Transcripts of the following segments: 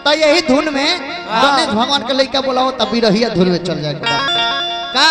तो यही धुन में गणेश भगवान के लड़का बोला हो तब भी रही धुन में चल जाएगा का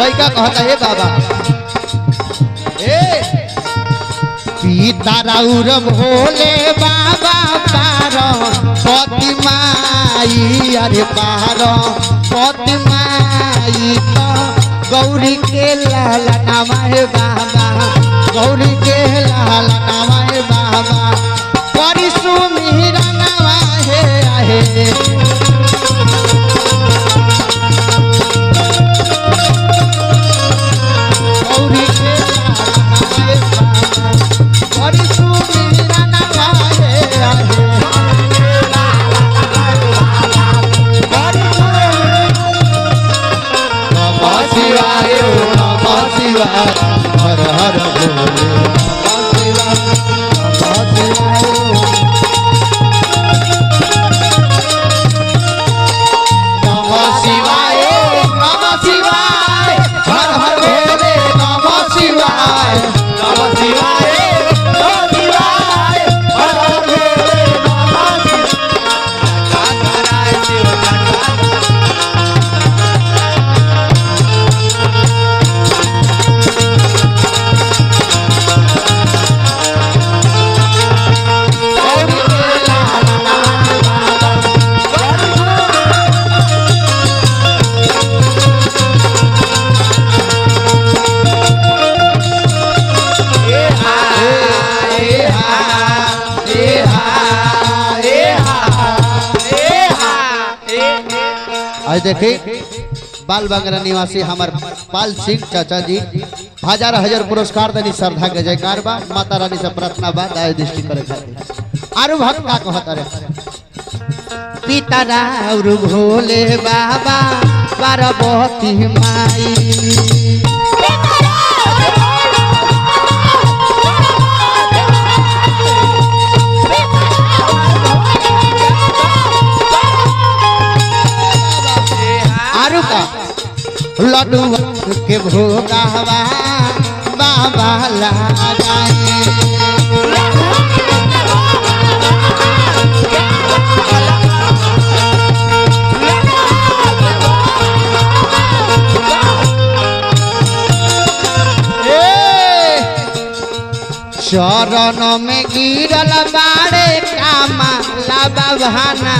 लड़का कहता है बाबा सीता राउर भोले बाबा पारो पति माई अरे पारो पति माई तो गौरी के लाला नामाए बाबा गौरी के लाला नामाए बाबा परिसु मीरा नामाए आहे हर हर आज देखिए बाल बंगरा निवासी हमार पाल सिंह चाचा जी हजार हजार पुरस्कार देनी श्रद्धा के जयकार बा माता रानी से प्रार्थना बा दया दृष्टि करे खातिर आरु भक्त का कहता रे पिता राउर भोले बाबा पार्वती माई लड्डू के भोगावा बाबा लगाए चरण में गिरल बाड़े कामा लाबा भाना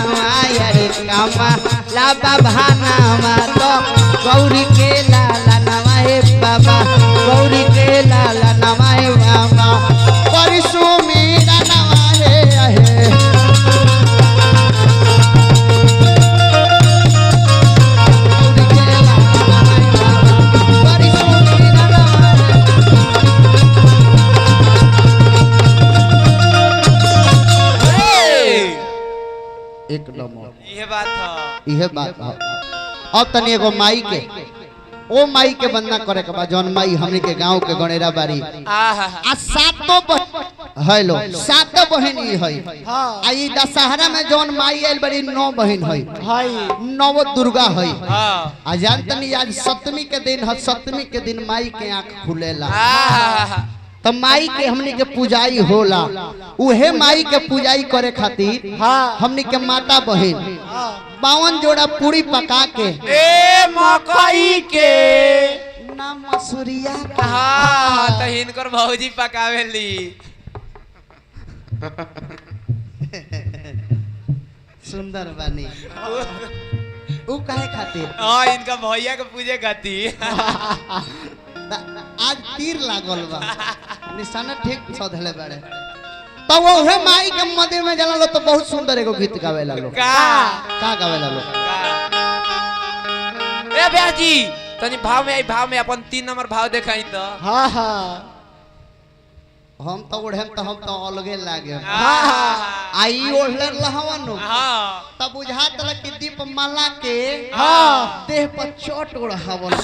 रे कामा लाबा भाना तो गौरी के लाला नवाए बाबा गौरी के लाला नवाए बाबा परिसु मीरा नवाए आहे गौरी के लाला नवाए बाबा परिसु मीरा नवाए एक नंबर यह बात है अब तनी एगो माई के ओ माई के वंदना करे के बाद जौन माई हमनी के गांव के गणेरा बारी आ सातों हेलो सातों बहन ही है आ ई दशहरा में जौन माई आइल बड़ी 9 बहन है नव दुर्गा है आ जान तनी आज सप्तमी के दिन है सप्तमी के दिन माई के आंख खुलेला तो माई के हमनी के पूजाई होला उहे माई के पूजाई करे खातिर हमनी के माता बहन 52 जोड़ा पूरी पका के मकई के ना मसूरिया तो हिनकर भौजी पकावेली सुंदर बानी उ काहे खातिर इनका भैया के पूजे खातिर आज तीर लागल बा निशाना ठीक सधले बाड़े तो वो है माई के मंदिर में जाला लो तो बहुत सुंदर एगो गीत गावेला लो का गावेला लो ए ब्याजी तनी भाव में अपन 3 नंबर भाव देखाई तो हां हां हम तो ओढ़ेम तो हम तो अलगे लागे आई ओढ़ले लहवन तब बुझात ल कि दीप माला के देह पर चोट ओढ़ावन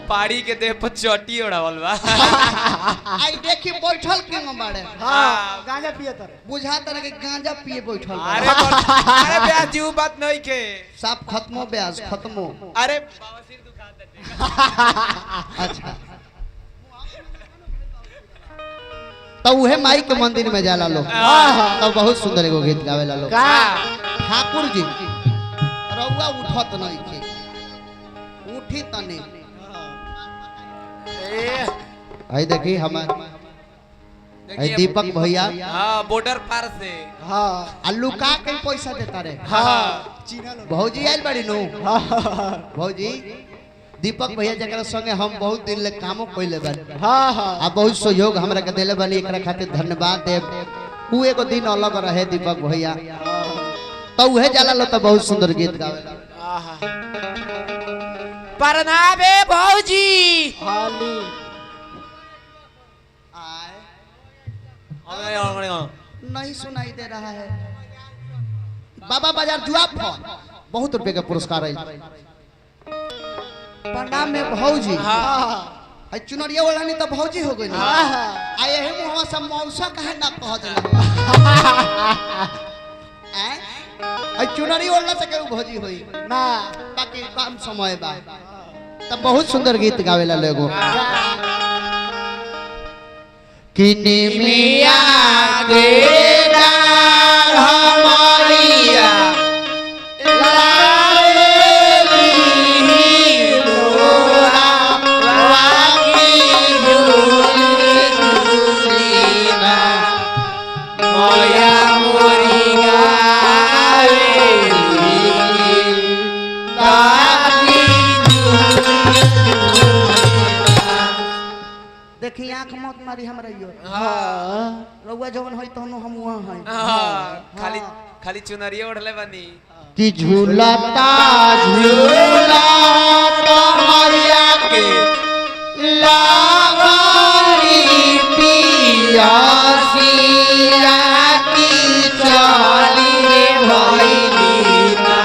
पाड़ी के देह पर चोटी ओढ़ावल बा आई देखी बैठल के बाड़े गांजा पिए तर बुझात ल कि गांजा पिए बैठल अरे ब्याज जी बात नहीं के सब खत्मो ब्याज खत्मो अरे बवासीर दुखाता अच्छा तो उहे माई के मंदिर में जाला लोग तो बहुत सुंदर एगो गीत गावेला लोग ठाकुर जी रउआ उठत नहीं के उठी तने आई देखी हमार आई दीपक भैया हां बॉर्डर पार से हां आलू का के पैसा देता रे हां चीना भौजी आइल बड़ी नु भौजी दीपक भैया जकरा संगे हम बहुत दिन ले कामो कइले बानी हां हां आ बहुत सहयोग हमरा के देले बानी एकरा खातिर धन्यवाद देव उ एगो दिन अलग रहे दीपक भैया तो उहे जाला लो तो बहुत सुंदर गीत गावेला प्रणाम भौजी हाली नहीं सुनाई दे रहा है बाबा बाजार जुआ बहुत रुपए का पुरस्कार है प्रणाम में भौजी आई चुनरिया वाला नहीं तो भौजी हो गई आ यही मुहवा से मौसा कहे ना कह देला आई चुनरी वाला से केहू भौजी होई ना बाकी कम समय बा तब बहुत सुंदर गीत गावेला लोगो किनी मिया के डाल हमारिया देखी आंख मत मारी हमरा यो रउआ जवन होई तहनो हम वहां हई खाली खाली चुनरिया ओढ़ले बनी कि झूलता झूलता मैया के लावारी पियासिया की चाली रे भइलीना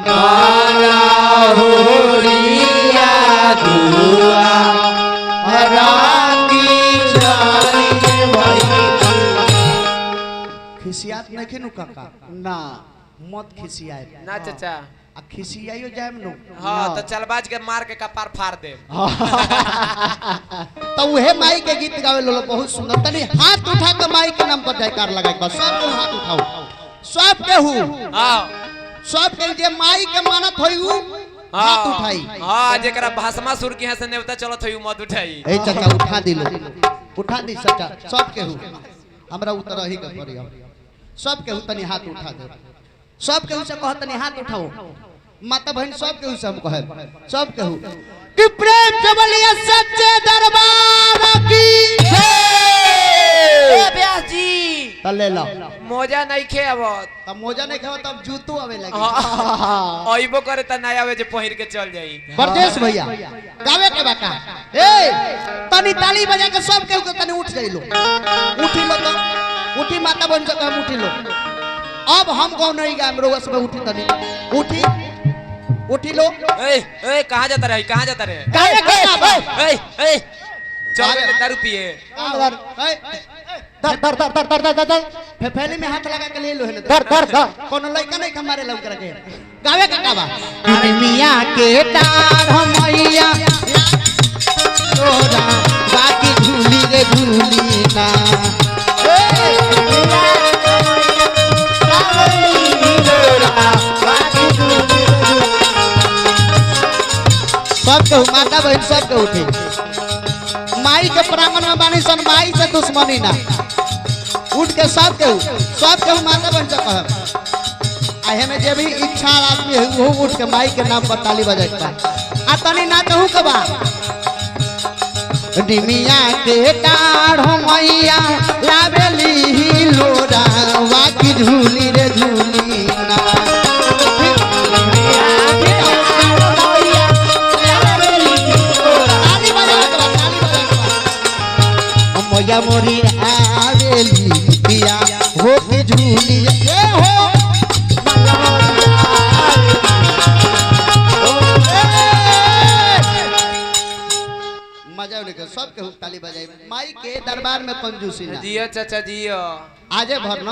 माला होरिया दुआ खिसियात नहीं खेनु काका ना मत खिसियाए ना चाचा आ खिसियाइयो जाएम नु हां तो चलबाज के मार के कपार फाड़ दे तो उहे माई के गीत गावे लो बहुत सुंदर तनी हाथ उठा के माई के नाम पर जयकार लगाई बस सब को हाथ उठाओ सब के हूं हां सब के जे माई के मानत होई उ हाथ उठाई हां जेकरा भाषमा सुर के यहाँ से नेवता चलत होई मत उठाई ए चाचा उठा दिलो उठा दी चाचा सब के हूं हमरा उतर ही के पड़ी सब के हूं तनी हाथ उठा दे सब के हूं से कह तनी हाथ उठाओ माता बहन सब के हूं से हम कहे सब के हूं कि प्रेम से बोलिए सच्चे दरबार की जय ए ब्यास जी ले लो मोजा नहीं खे अब तब मोजा नहीं खाओ तब जूतो आवे लगे आइबो करे त नया आवे जे पहिर के चल जाई परदेश भैया गावे के बाका ए तनी ताली बजा के सब के तनी उठ जाइलो उठी लो तो उठी माता बन से हम उठी लो अब हम कौन नहीं गाम रोवा सब उठी तनी उठी उठी लो ए ए कहां जाता रे कहां जाता रे काहे के बा ए ए चल ले दारू पिए धर धर धर धर धर धर धर फेफेली में हाथ लगा के ले लो धर धर धर कोनो लइका नहीं हमारे लग के गावे का काबा मिया के डार हमैया तोरा बाकी झूली रे झूली ना सब के माता बहन सब के उठे माई के प्रांगण में बानी सन माई से दुश्मनी ना उठ के सब के माता बहन से कह आहे में जे भी इच्छा आदमी है वो उठ के माई के नाम पर ताली बजाता आ तनी ना कहू के बा डिमिया के डाढ़ मैया लावेली लोरा वाकी झूली रे झूली ना ताली बजा गावेली पिया हो के झूलिया ए हो मजा उनके सब के ताली बजाई माई के दरबार में कंजूसी ना जियो चाचा जियो आजे भरना